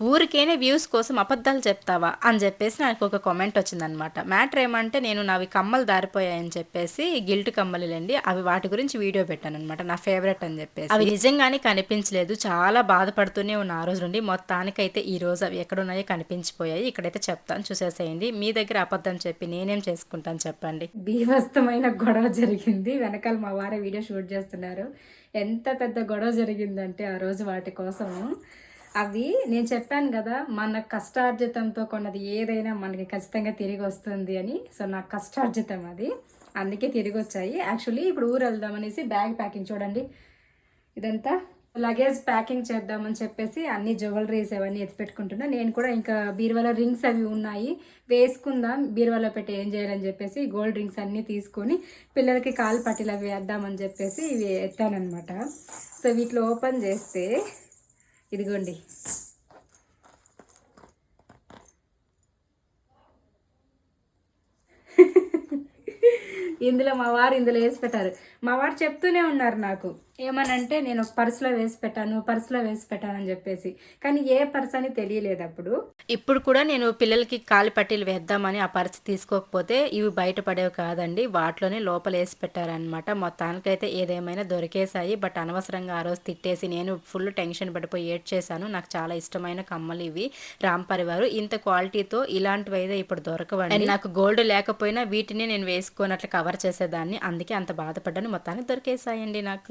ఊరికేనే వ్యూస్ కోసం అబద్ధాలు చెప్తావా అని చెప్పేసి నాకు ఒక కామెంట్ వచ్చిందనమాట. మ్యాటర్ ఏమంటే నేను నావి కమ్మలు దారిపోయాయని చెప్పేసి గిల్ట్ కమ్మలులేండి అవి వాటి గురించి వీడియో పెట్టాననమాట. నా ఫేవరెట్ అని చెప్పేసి. అవి నిజంగానే కనిపించలేదు. చాలా బాధపడుతూనే ఉన్న ఆ రోజు నుండి. మొత్తానికైతే ఈ రోజు అవి ఎక్కడున్నాయో కనిపించిపోయాయి. ఇక్కడైతే చెప్తాను చూసేసేయండి. మీ దగ్గర అబద్ధం చెప్పి నేనేం చేసుకుంటాను చెప్పండి. బీభత్సమైన గొడవ జరిగింది. వెనకాల మా వారే వీడియో షూట్ చేస్తున్నారు. ఎంత పెద్ద గొడవ జరిగిందంటే ఆ రోజు వాటి కోసము. అవి నేను చెప్పాను కదా, మన కష్టార్జితంతో కొన్నది ఏదైనా మనకి ఖచ్చితంగా తిరిగి వస్తుంది అని. సో నా కష్టార్జితం అది, అందుకే తిరిగి వచ్చాయి. యాక్చువల్లీ ఇప్పుడు ఊరు వెళ్దామనేసి బ్యాగ్ ప్యాకింగ్ చూడండి, ఇదంతా లగేజ్ ప్యాకింగ్ చేద్దామని చెప్పేసి అన్ని జ్యువెలరీస్ అవన్నీ ఎత్తి పెట్టుకుంటున్నా. నేను కూడా ఇంకా బీరువాలో రింగ్స్ అవి ఉన్నాయి, వేసుకుందాం బీరువాలో పెట్టి ఏం చేయాలని చెప్పేసి గోల్డ్ రింగ్స్ అన్నీ తీసుకొని పిల్లలకి కాలు పట్టీలు అవి వేద్దామని చెప్పేసి ఇవి ఎత్తానమాట. సో వీటిలో ఓపెన్ చేస్తే ఇదిగోండి, ఇందులో మా వారు ఇందులో వేసి పెట్టారు. మా వారు చెప్తూనే ఉన్నారు నాకు, ఏమనంటే నేను పర్సులో వేసి పెట్టాను అని చెప్పేసి. కానీ ఏ పర్స్ అని తెలియలేదు అప్పుడు. ఇప్పుడు కూడా నేను పిల్లలకి కాలి పట్టీలు వేద్దామని ఆ పర్స్ తీసుకోకపోతే ఇవి బయటపడేవి కాదండి, వాటిలోనే లోపల వేసి పెట్టారనమాట. మొత్తానికైతే ఏదేమైనా దొరికేశాయి. బట్ అనవసరంగా ఆ రోజు తిట్టేసి నేను ఫుల్ టెన్షన్ పడిపోయి ఏడ్చేశాను. నాకు చాలా ఇష్టమైన కమ్మలు ఇవి, రామ్ పరివారు. ఇంత క్వాలిటీతో ఇలాంటివి అయితే ఇప్పుడు దొరకవండి. నాకు గోల్డ్ లేకపోయినా వీటిని నేను వేసుకొని అట్లా కవర్ చేసేదాన్ని, అందుకే అంత బాధపడ్డాను. మొత్తానికి దొరికేసాయండి నాకు.